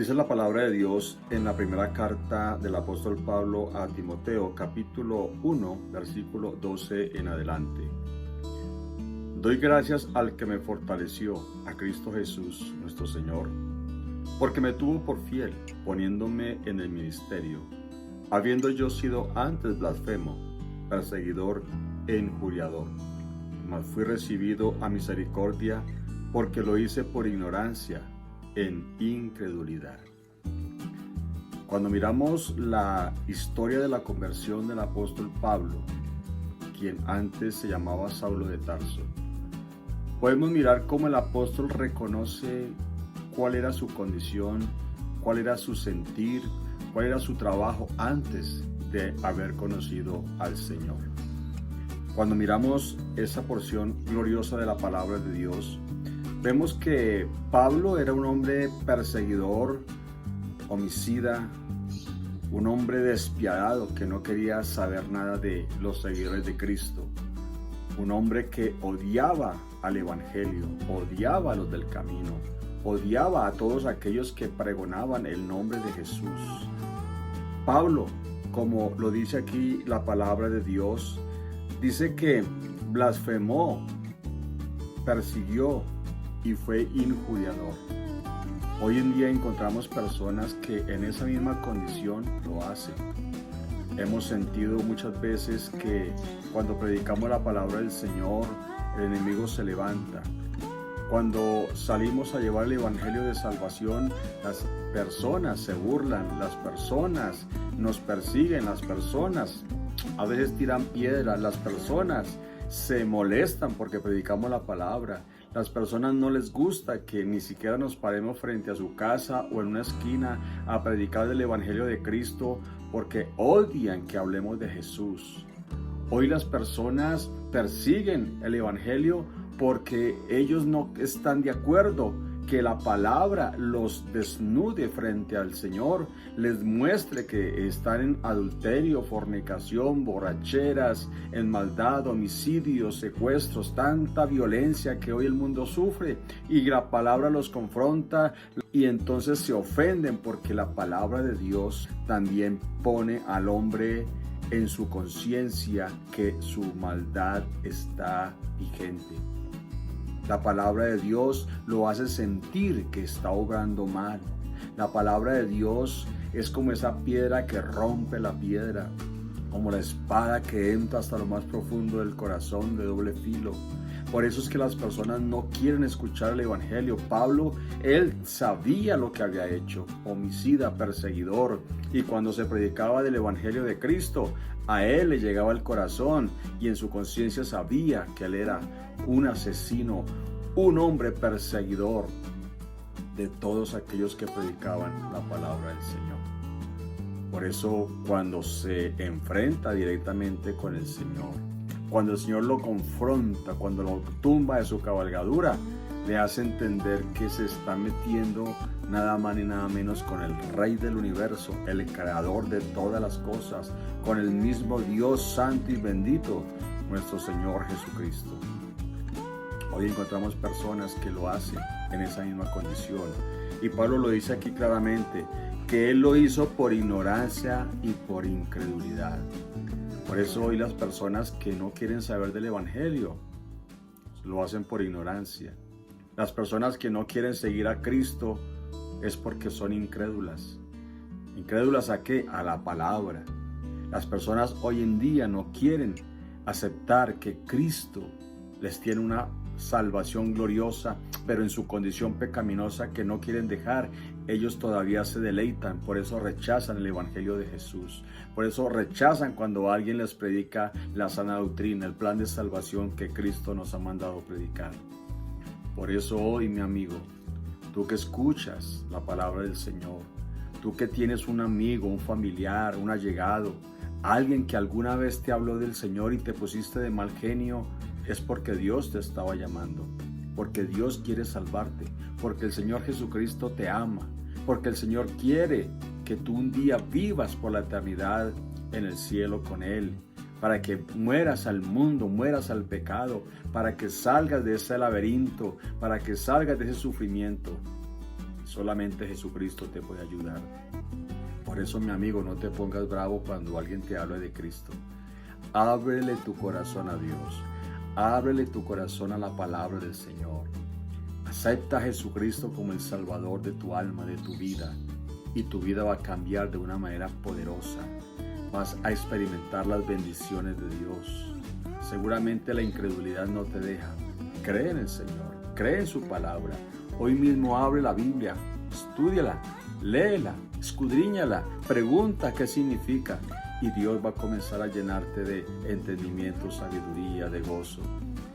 Dice la palabra de Dios en la primera carta del apóstol Pablo a Timoteo, capítulo 1, versículo 12 en adelante. Doy gracias al que me fortaleció, a Cristo Jesús, nuestro Señor, porque me tuvo por fiel, poniéndome en el ministerio, habiendo yo sido antes blasfemo, perseguidor e injuriador. Mas fui recibido a misericordia, porque lo hice por ignorancia, en incredulidad. Cuando miramos la historia de la conversión del apóstol Pablo, quien antes se llamaba Saulo de Tarso, podemos mirar cómo el apóstol reconoce cuál era su condición, cuál era su sentir, cuál era su trabajo antes de haber conocido al Señor. Cuando miramos esa porción gloriosa de la palabra de Dios, vemos que Pablo era un hombre perseguidor, homicida, un hombre despiadado que no quería saber nada de los seguidores de Cristo, un hombre que odiaba al Evangelio, odiaba a los del camino, odiaba a todos aquellos que pregonaban el nombre de Jesús. Pablo, como lo dice aquí la palabra de Dios, dice que blasfemó, persiguió y fue injuriador. Hoy en día encontramos personas que en esa misma condición lo hacen. Hemos sentido muchas veces que cuando predicamos la palabra del Señor, el enemigo se levanta. Cuando salimos a llevar el evangelio de salvación, las personas se burlan, las personas nos persiguen, las personas a veces tiran piedras, las personas se molestan porque predicamos la palabra. Las personas no les gusta que ni siquiera nos paremos frente a su casa o en una esquina a predicar el evangelio de Cristo porque odian que hablemos de Jesús. Hoy las personas persiguen el evangelio porque ellos no están de acuerdo que la palabra los desnude frente al Señor, les muestre que están en adulterio, fornicación, borracheras, en maldad, homicidios, secuestros, tanta violencia que hoy el mundo sufre, y la palabra los confronta y entonces se ofenden porque la palabra de Dios también pone al hombre en su conciencia que su maldad está vigente. La palabra de Dios lo hace sentir que está obrando mal. La palabra de Dios es como esa piedra que rompe la piedra, como la espada que entra hasta lo más profundo del corazón de doble filo. Por eso es que las personas no quieren escuchar el evangelio. Pablo, él sabía lo que había hecho, homicida, perseguidor, y cuando se predicaba del evangelio de Cristo, a él le llegaba al corazón y en su conciencia sabía que él era un asesino, un hombre perseguidor de todos aquellos que predicaban la palabra del Señor. Por eso cuando se enfrenta directamente con el Señor, cuando el Señor lo confronta, cuando lo tumba de su cabalgadura, le hace entender que se está metiendo nada más ni nada menos con el Rey del universo, el creador de todas las cosas, con el mismo Dios santo y bendito, nuestro Señor Jesucristo. Hoy encontramos personas que lo hacen en esa misma condición. Y Pablo lo dice aquí claramente, que él lo hizo por ignorancia y por incredulidad. Por eso hoy las personas que no quieren saber del evangelio, lo hacen por ignorancia. Las personas que no quieren seguir a Cristo es porque son incrédulas. ¿Incrédulas a qué? A la palabra. Las personas hoy en día no quieren aceptar que Cristo les tiene una salvación gloriosa, pero en su condición pecaminosa que no quieren dejar, ellos todavía se deleitan, por eso rechazan el evangelio de Jesús, por eso rechazan cuando alguien les predica la sana doctrina, el plan de salvación que Cristo nos ha mandado predicar. Por eso hoy, mi amigo, tú que escuchas la palabra del Señor, tú que tienes un amigo, un familiar, un allegado, alguien que alguna vez te habló del Señor y te pusiste de mal genio, es porque Dios te estaba llamando, porque Dios quiere salvarte, porque el Señor Jesucristo te ama, porque el Señor quiere que tú un día vivas por la eternidad en el cielo con Él, para que mueras al mundo, mueras al pecado, para que salgas de ese laberinto, para que salgas de ese sufrimiento. solamente Jesucristo te puede ayudar. Por eso, mi amigo, no te pongas bravo cuando alguien te hable de Cristo. Ábrele tu corazón a Dios. Ábrele tu corazón a la palabra del Señor. Acepta a Jesucristo como el Salvador de tu alma, de tu vida. Y tu vida va a cambiar de una manera poderosa. Vas a experimentar las bendiciones de Dios. Seguramente la incredulidad no te deja. Cree en el Señor. Cree en su palabra. Hoy mismo abre la Biblia. Estúdiala. Léela. Escudriñala. Pregunta qué significa. Y Dios va a comenzar a llenarte de entendimiento, sabiduría, de gozo.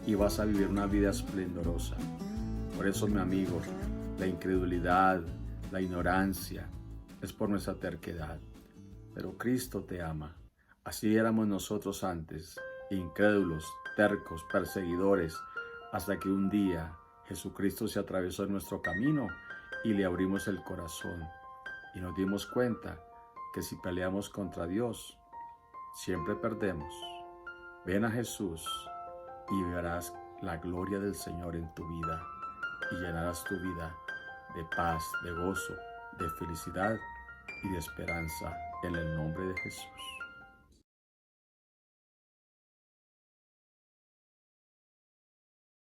Y vas a vivir una vida esplendorosa. Por eso, mi amigo, la incredulidad, la ignorancia, es por nuestra terquedad. Pero Cristo te ama. Así éramos nosotros antes, incrédulos, tercos, perseguidores, hasta que un día Jesucristo se atravesó en nuestro camino y le abrimos el corazón. Y nos dimos cuenta que si peleamos contra Dios, siempre perdemos. Ven a Jesús y verás la gloria del Señor en tu vida y llenarás tu vida de paz, de gozo, de felicidad y de esperanza en el nombre de Jesús.